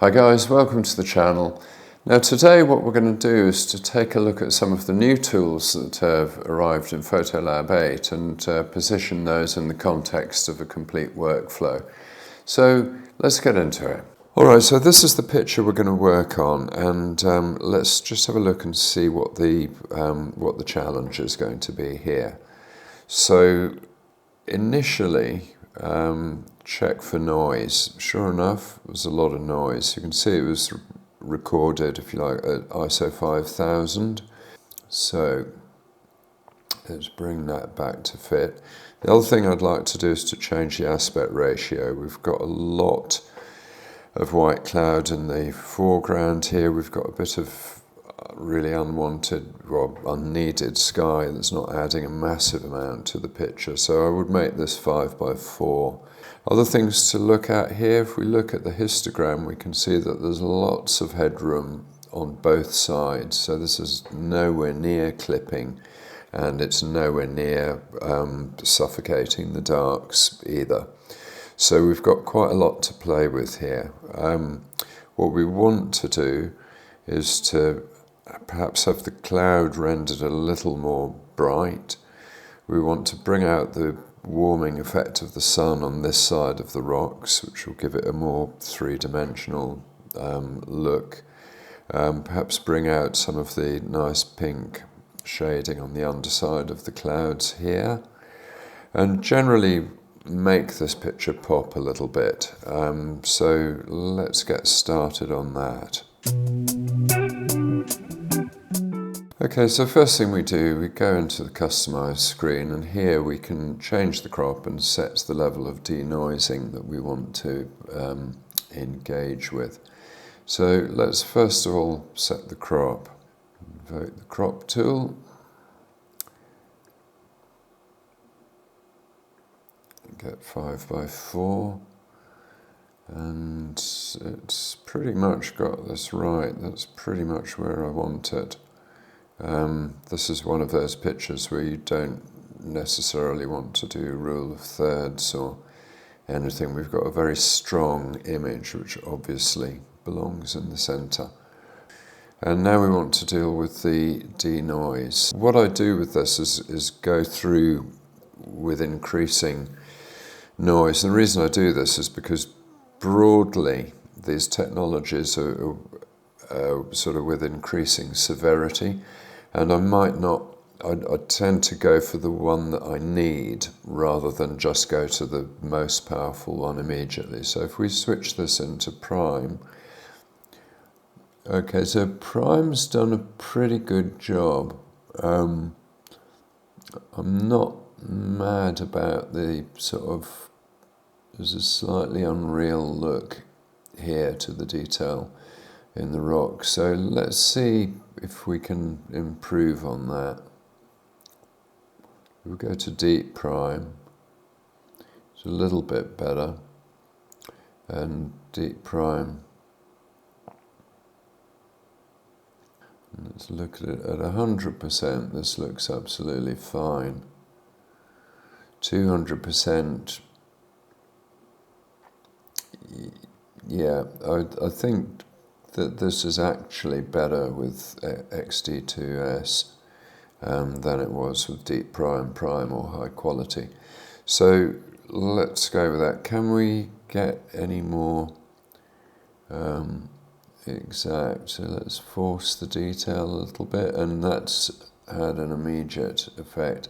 Hi guys, welcome to the channel. Now today what we're going to do is to take a look at some of the new tools that have arrived in PhotoLab 8 and position those in the context of a complete workflow. So let's get into it. Alright, so this is the picture we're going to work on, and let's just have a look and see what the challenge is going to be here. So initially, check for noise. Sure enough, there was a lot of noise. You can see it was recorded, if you like, at ISO 5000. So let's bring that back to fit. The other thing I'd like to do is to change the aspect ratio. We've got a lot of white cloud in the foreground here. We've got a bit of really unwanted or unneeded sky that's not adding a massive amount to the picture. So I would make this 5:4. Other things to look at here, if we look at the histogram, we can see that there's lots of headroom on both sides. So this is nowhere near clipping, and it's nowhere near suffocating the darks either. So we've got quite a lot to play with here. What we want to do is to perhaps have the cloud rendered a little more bright. We want to bring out the warming effect of the sun on this side of the rocks, which will give it a more three-dimensional look. Perhaps bring out some of the nice pink shading on the underside of the clouds here, and generally make this picture pop a little bit. So let's get started on that. Okay, so first thing we do, we go into the customize screen, and here we can change the crop and set the level of denoising that we want to engage with. So let's first of all set the crop. Invoke the crop tool. Get 5:4. And it's pretty much got this right. That's pretty much where I want it. This is one of those pictures where you don't necessarily want to do rule of thirds or anything. We've got a very strong image which obviously belongs in the center. And now we want to deal with the denoise. What I do with this is go through with increasing noise. And the reason I do this is because broadly these technologies are sort of with increasing severity, and I tend to go for the one that I need rather than just go to the most powerful one immediately. So if we switch this into prime, okay, so prime's done a pretty good job. I'm not mad about the sort of, there's a slightly unreal look here to the detail in the rock. So let's see if we can improve on that. We'll go to deep prime. It's a little bit better. And deep prime. Let's look at it at 100%. This looks absolutely fine. 200%. Yeah, I think that this is actually better with XD2S than it was with deep prime or high quality. So let's go with that. Can we get any more exact? So let's force the detail a little bit, and that's had an immediate effect.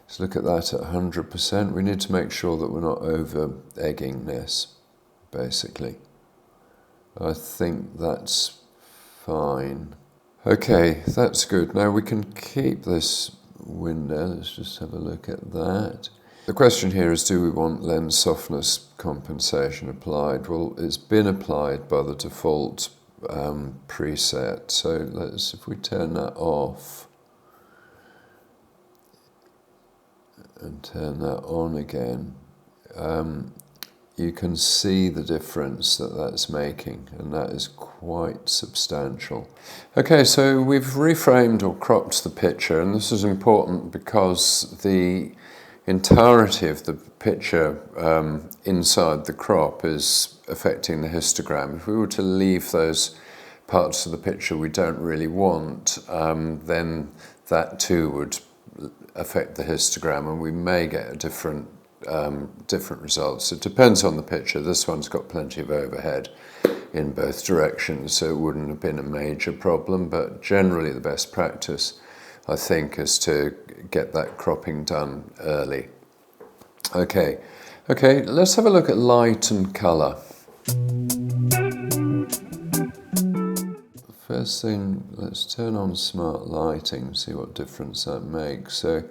Let's look at that at 100%. We need to make sure that we're not over egging this, basically. I think that's fine. Okay, that's good. Now we can keep this window. Let's just have a look at that. The question here is, do we want lens softness compensation applied? Well, it's been applied by the default preset. So if we turn that off and turn that on again, you can see the difference that that's making, and that is quite substantial. Okay, so we've reframed or cropped the picture, and this is important because the entirety of the picture inside the crop is affecting the histogram. If we were to leave those parts of the picture we don't really want, then that too would affect the histogram, and we may get a different results. It depends on the picture. This one's got plenty of overhead in both directions, so it wouldn't have been a major problem, but generally the best practice, I think, is to get that cropping done early. Okay, let's have a look at light and colour. First thing, let's turn on smart lighting and see what difference that makes. So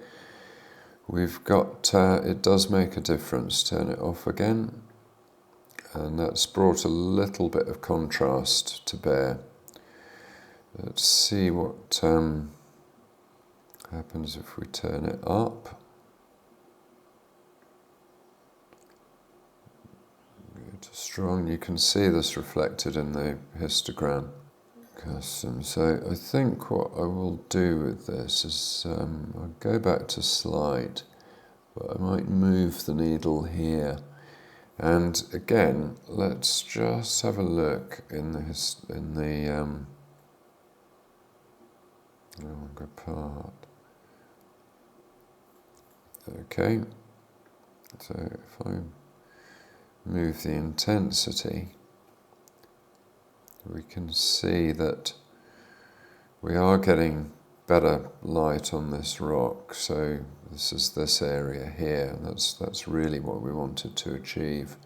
we've got, it does make a difference. Turn it off again. And that's brought a little bit of contrast to bear. Let's see what happens if we turn it up. Go to strong. You can see this reflected in the histogram. Custom. So I think what I will do with this is I'll go back to slide, but I might move the needle here. And again, let's just have a look in the longer part. Okay, so if I move the intensity, we can see that we are getting better light on this rock. So this is this area here. That's really what we wanted to achieve.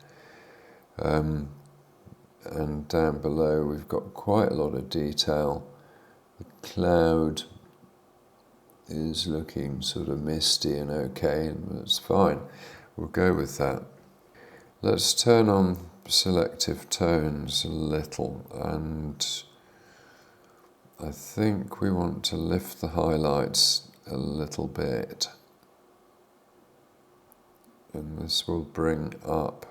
And down below we've got quite a lot of detail. The cloud is looking sort of misty and okay, and that's fine. We'll go with that. Let's turn on selective tones a little, and I think we want to lift the highlights a little bit, and this will bring up,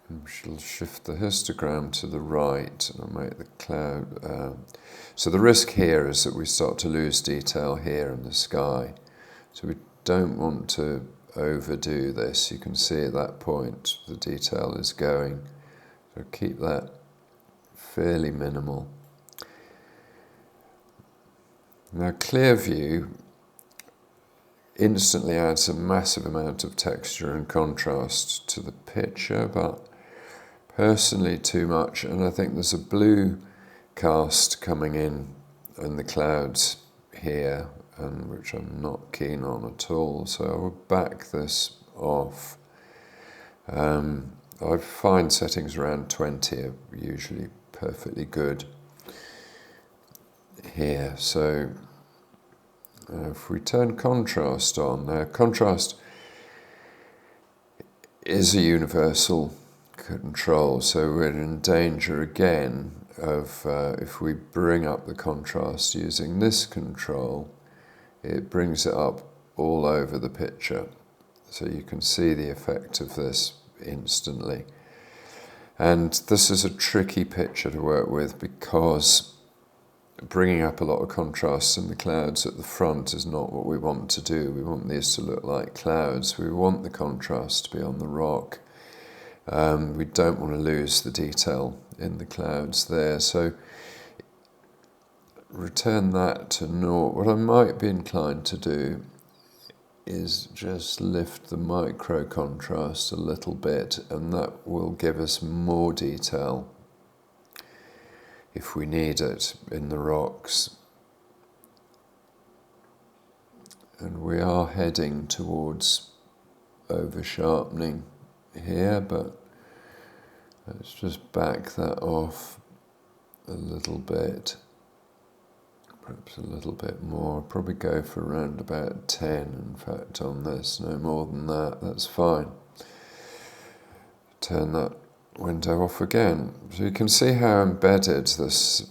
and we'll shift the histogram to the right, and I'll make the cloud. So the risk here is that we start to lose detail here in the sky, so we don't want to overdo this. You can see at that point the detail is going, so keep that fairly minimal. Now clear view instantly adds a massive amount of texture and contrast to the picture, but personally too much, and I think there's a blue cast coming in the clouds here, and which I'm not keen on at all, so I will back this off. I find settings around 20 are usually perfectly good here. So if we turn contrast on, now contrast is a universal control, so we're in danger again of, if we bring up the contrast using this control, it brings it up all over the picture. So you can see the effect of this instantly. And this is a tricky picture to work with because bringing up a lot of contrast in the clouds at the front is not what we want to do. We want these to look like clouds. We want the contrast to be on the rock. We don't want to lose the detail in the clouds there. So return that to naught. What I might be inclined to do is just lift the micro contrast a little bit, and that will give us more detail if we need it in the rocks. And we are heading towards over sharpening here, but let's just back that off a little bit. Perhaps a little bit more. I'll probably go for around about 10, in fact, on this. No more than that, that's fine. Turn that window off again. So you can see how embedded this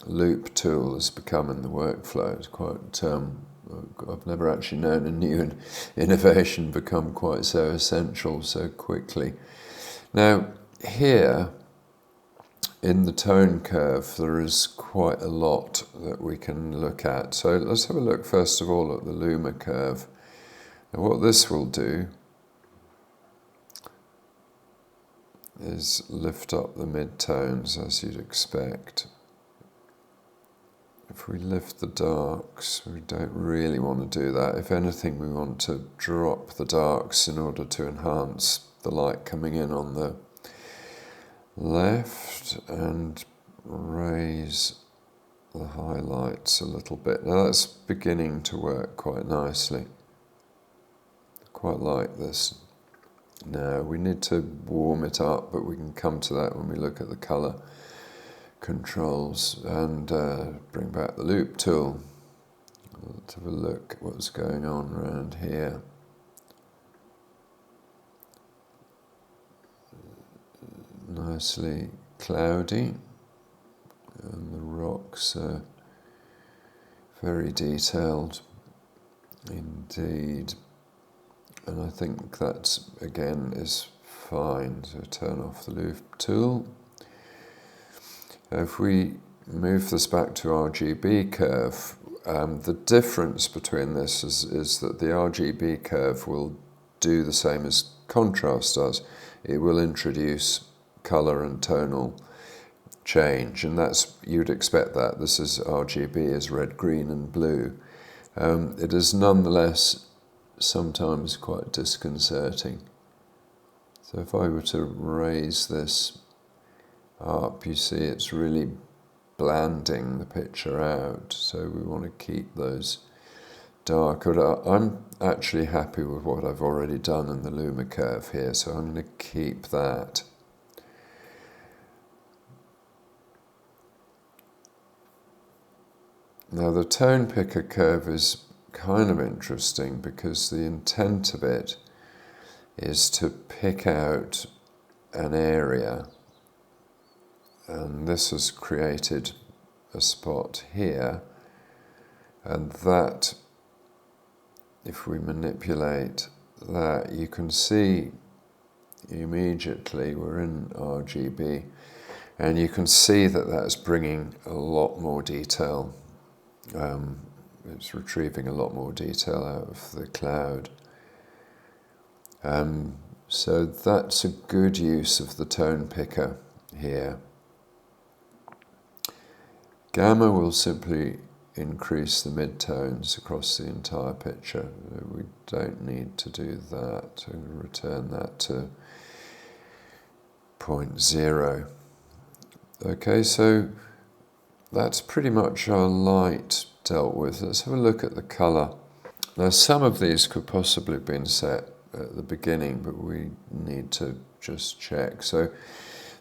loop tool has become in the workflow. It's quite, I've never actually known a new innovation become quite so essential so quickly. Now, here, in the tone curve there is quite a lot that we can look at. So let's have a look first of all at the Luma curve. And what this will do is lift up the mid-tones as you'd expect. If we lift the darks, we don't really want to do that. If anything, we want to drop the darks in order to enhance the light coming in on the left and raise the highlights a little bit. Now that's beginning to work quite nicely. Quite like this. Now we need to warm it up, but we can come to that when we look at the colour controls and bring back the loop tool. Let's have a look at what's going on around here. Nicely cloudy, and the rocks are very detailed indeed. And I think that, again, is fine. So turn off the loop tool. If we move this back to RGB curve, the difference between this is that the RGB curve will do the same as contrast does. It will introduce colour and tonal change, and that's, you'd expect that. This is RGB is red, green and blue. It is nonetheless sometimes quite disconcerting. So if I were to raise this up, you see it's really blanding the picture out, so we want to keep those darker. I'm actually happy with what I've already done in the Luma curve here, so I'm going to keep that. Now the tone picker curve is kind of interesting because the intent of it is to pick out an area, and this has created a spot here, and that, if we manipulate that, you can see immediately we're in RGB, and you can see that that's bringing a lot more detail. It's retrieving a lot more detail out of the cloud. So that's a good use of the tone picker here. Gamma will simply increase the midtones across the entire picture. We don't need to do that. So return that to 0.0. Okay, so that's pretty much our light dealt with. Let's have a look at the colour. Now some of these could possibly have been set at the beginning, but we need to just check. So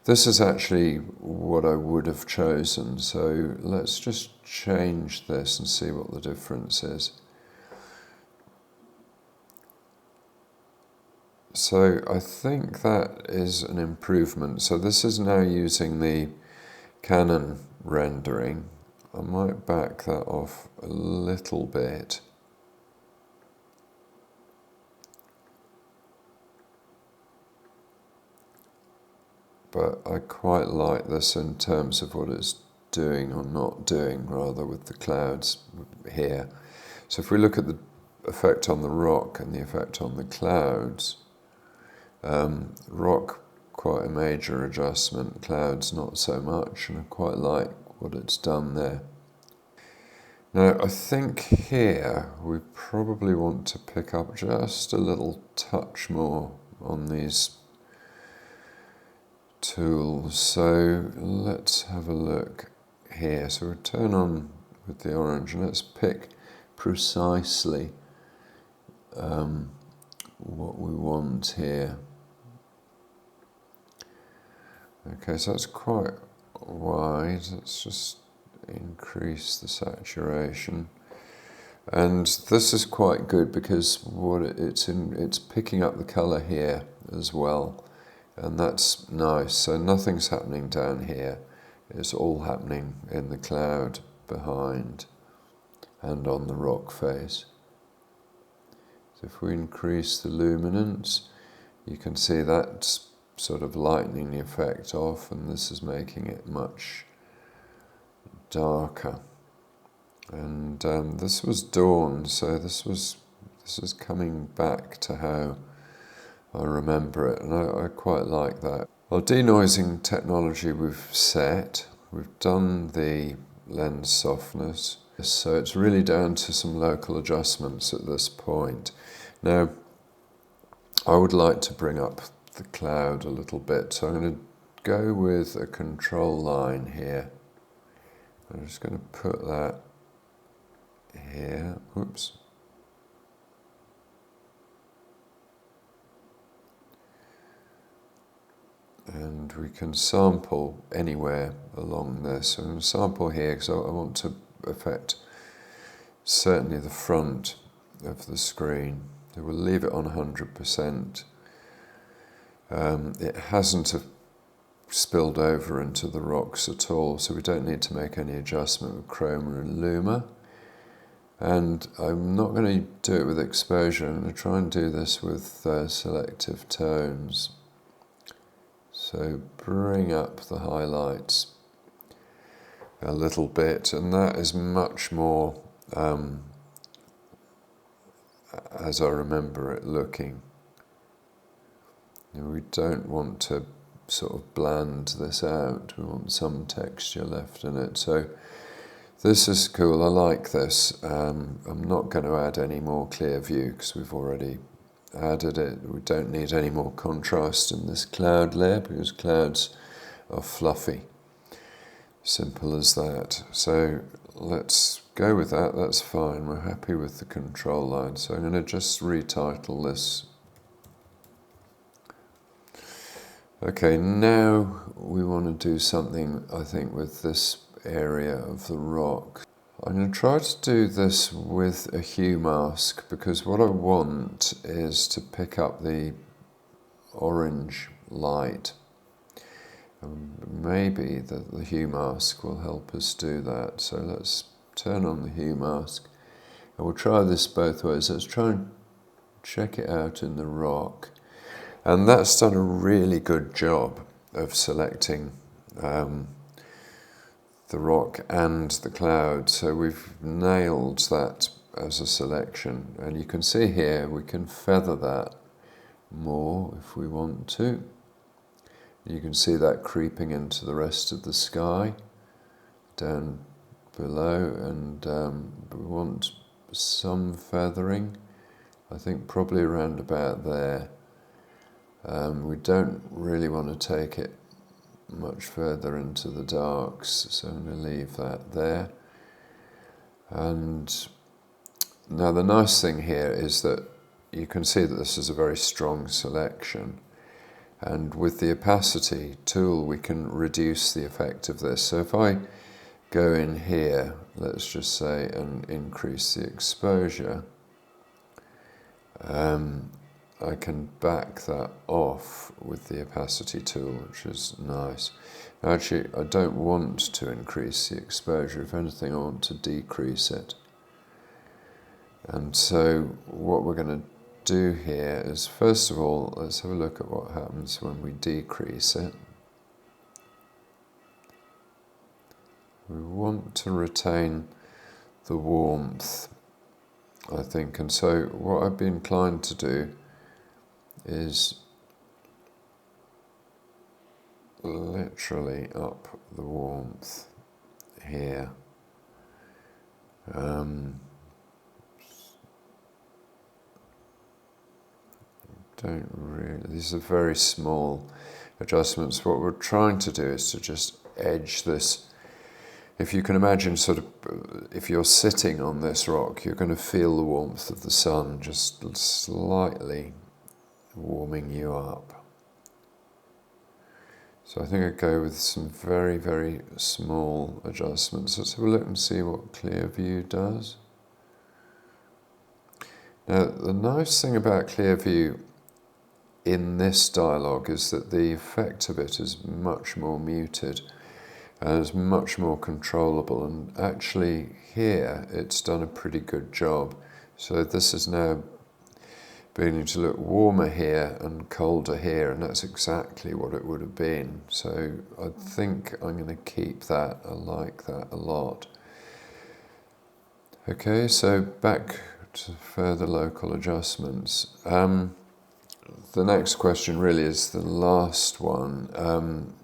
this is actually what I would have chosen. So let's just change this and see what the difference is. So I think that is an improvement. So this is now using the Canon rendering. I might back that off a little bit. But I quite like this in terms of what it's doing or not doing, rather, with the clouds here. So if we look at the effect on the rock and the effect on the clouds, rock, quite a major adjustment, clouds not so much, and I quite like what it's done there. Now I think here we probably want to pick up just a little touch more on these tools. So let's have a look here. So we'll turn on with the orange and let's pick precisely what we want here. Okay, so that's quite wide. Let's just increase the saturation. And this is quite good because it's picking up the colour here as well. And that's nice. So nothing's happening down here. It's all happening in the cloud behind and on the rock face. So if we increase the luminance, you can see that's sort of lightening the effect off, and this is making it much darker. And this was dawn, so this is coming back to how I remember it, and I quite like that. Our denoising technology we've set, we've done the lens softness, so it's really down to some local adjustments at this point. Now, I would like to bring up the cloud a little bit, so I'm going to go with a control line here. I'm just going to put that here. Oops. And we can sample anywhere along this. So I'm going to sample here because I want to affect certainly the front of the screen. So we'll leave it on 100%. It hasn't spilled over into the rocks at all, so we don't need to make any adjustment with chroma and luma. And I'm not going to do it with exposure. I'm going to try and do this with selective tones. So bring up the highlights a little bit, and that is much more as I remember it looking. We don't want to sort of bland this out, we want some texture left in it. So this is cool, I like this. I'm not going to add any more clear view because we've already added it. We don't need any more contrast in this cloud layer because clouds are fluffy. Simple as that. So let's go with that, that's fine. We're happy with the control line. So I'm going to just retitle this. Okay, now we want to do something, I think, with this area of the rock. I'm going to try to do this with a hue mask because what I want is to pick up the orange light. Maybe the hue mask will help us do that. So let's turn on the hue mask. And we'll try this both ways. Let's try and check it out in the rock. And that's done a really good job of selecting the rock and the cloud. So we've nailed that as a selection. And you can see here we can feather that more if we want to. You can see that creeping into the rest of the sky down below, and we want some feathering, I think probably around about there. We don't really want to take it much further into the darks, so I'm going to leave that there. And now the nice thing here is that you can see that this is a very strong selection, and with the opacity tool we can reduce the effect of this. So if I go in here, let's just say, and increase the exposure, I can back that off with the opacity tool, which is nice. Actually, I don't want to increase the exposure. If anything, I want to decrease it. And so what we're going to do here is, first of all, let's have a look at what happens when we decrease it. We want to retain the warmth, I think, and so what I'd be inclined to do is literally up the warmth here. Don't really, these are very small adjustments. What we're trying to do is to just edge this. If you can imagine, sort of, if you're sitting on this rock, you're going to feel the warmth of the sun just slightly warming you up. So I think I'd go with some very, very small adjustments. Let's have a look and see what clear view does. Now, the nice thing about clear view in this dialogue is that the effect of it is much more muted and is much more controllable, and actually here it's done a pretty good job. So this is now beginning to look warmer here and colder here, and that's exactly what it would have been. So I think I'm going to keep that. I like that a lot. Okay, so back to further local adjustments. The next question really is the last one.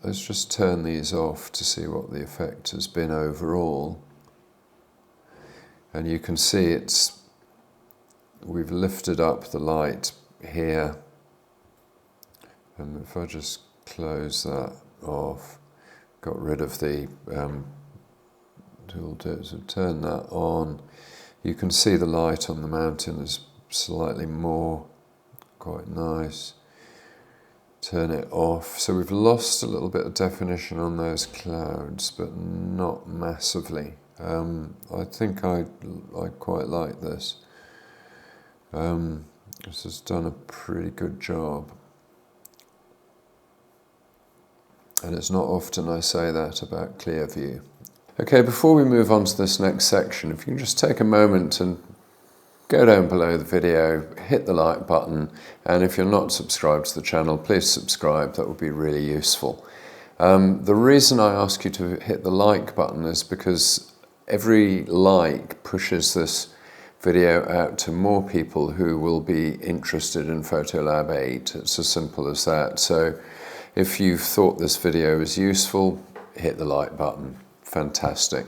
Let's just turn these off to see what the effect has been overall. And you can see we've lifted up the light here. And if I just close that off, got rid of the tooltips, and turn that on, you can see the light on the mountain is slightly more, quite nice. Turn it off. So we've lost a little bit of definition on those clouds, but not massively. I think I quite like this. This has done a pretty good job. And it's not often I say that about Clearview. Okay, before we move on to this next section, if you can just take a moment and go down below the video, hit the like button, and if you're not subscribed to the channel, please subscribe. That would be really useful. The reason I ask you to hit the like button is because every like pushes this video out to more people who will be interested in PhotoLab 8. It's as simple as that. So if you've thought this video is useful, hit the like button. Fantastic.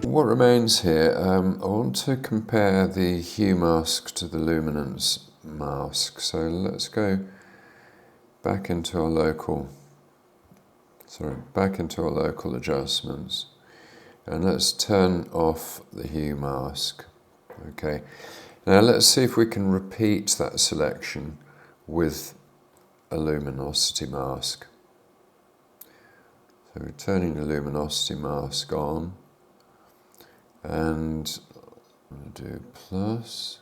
What remains here, I want to compare the hue mask to the luminance mask. So let's go back into our local adjustments, and let's turn off the hue mask. Okay, now let's see if we can repeat that selection with a luminosity mask. So we're turning the luminosity mask on, and I'm going to do plus.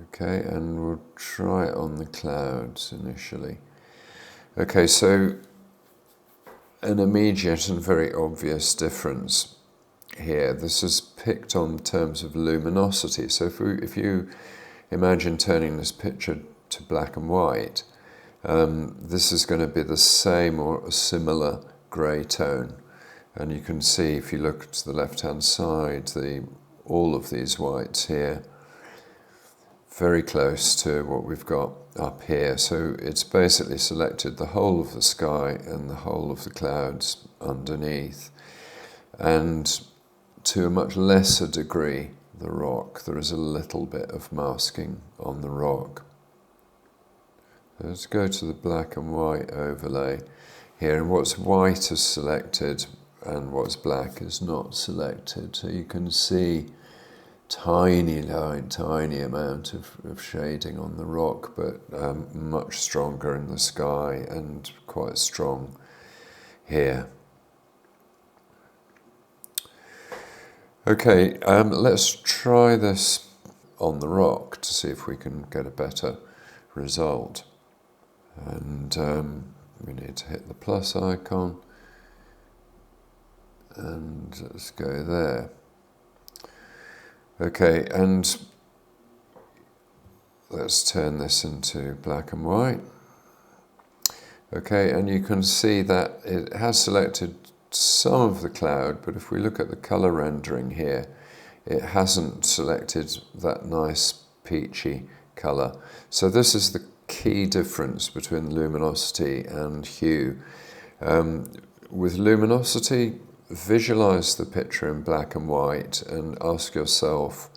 Okay, and we'll try it on the clouds initially. Okay, so an immediate and very obvious difference here. This is picked on terms of luminosity. So if you imagine turning this picture to black and white, this is going to be the same or a similar grey tone. And you can see, if you look to the left-hand side, all of these whites here, very close to what we've got up here. So it's basically selected the whole of the sky and the whole of the clouds underneath. And to a much lesser degree, the rock. There is a little bit of masking on the rock. Let's go to the black and white overlay here, and what's white is selected and what's black is not selected. So you can see tiny amount of shading on the rock, but much stronger in the sky and quite strong here. Okay, let's try this on the rock to see if we can get a better result. And we need to hit the plus icon, and let's go there. Okay, and let's turn this into black and white. Okay, and you can see that it has selected some of the cloud, but if we look at the color rendering here, it hasn't selected that nice peachy color. So this is the key difference between luminosity and hue. With luminosity, visualize the picture in black and white and ask yourself,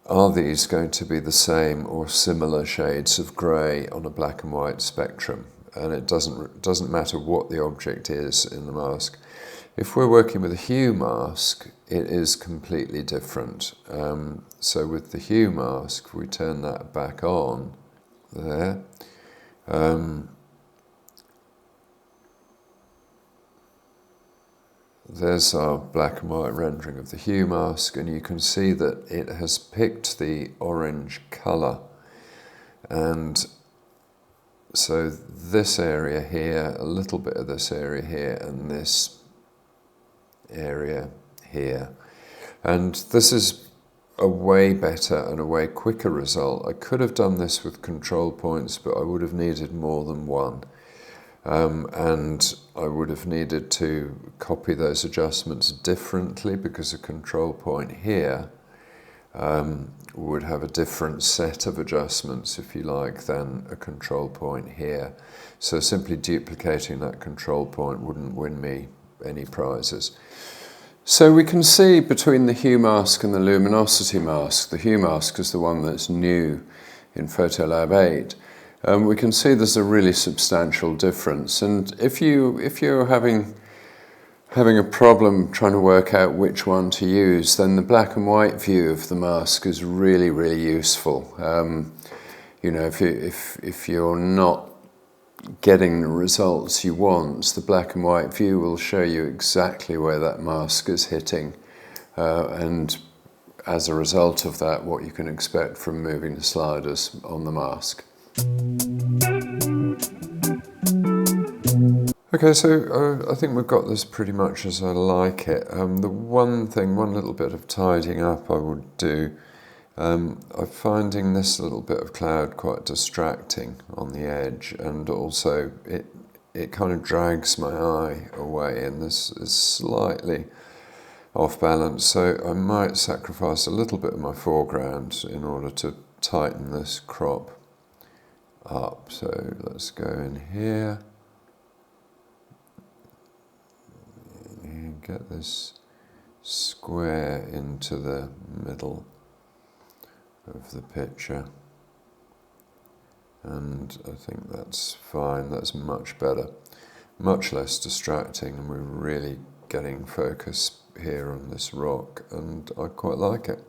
are these going to be the same or similar shades of grey on a black and white spectrum? And it doesn't matter what the object is in the mask. If we're working with a hue mask, it is completely different. So with the hue mask, we turn that back on there. There's our black and white rendering of the hue mask, and you can see that it has picked the orange colour. And so this area here, a little bit of this area here, and this area here. And this is a way better and a way quicker result. I could have done this with control points, but I would have needed more than one. And I would have needed to copy those adjustments differently, because a control point here would have a different set of adjustments, if you like, than a control point here. So simply duplicating that control point wouldn't win me any prizes. So we can see between the hue mask and the luminosity mask, the hue mask is the one that's new in PhotoLab 8, we can see there's a really substantial difference. And if you're having a problem trying to work out which one to use, then the black and white view of the mask is really, really useful. You know, if you're not getting the results you want, the black and white view will show you exactly where that mask is hitting, and as a result of that, what you can expect from moving the sliders on the mask. Okay, so I think we've got this pretty much as I like it. The one little bit of tidying up I would do, I'm finding this little bit of cloud quite distracting on the edge, and also it kind of drags my eye away, and this is slightly off balance, so I might sacrifice a little bit of my foreground in order to tighten this crop up. So let's go in here and get this square into the middle of the picture, and I think that's fine. That's much better, much less distracting, and we're really getting focus here on this rock, and I quite like it.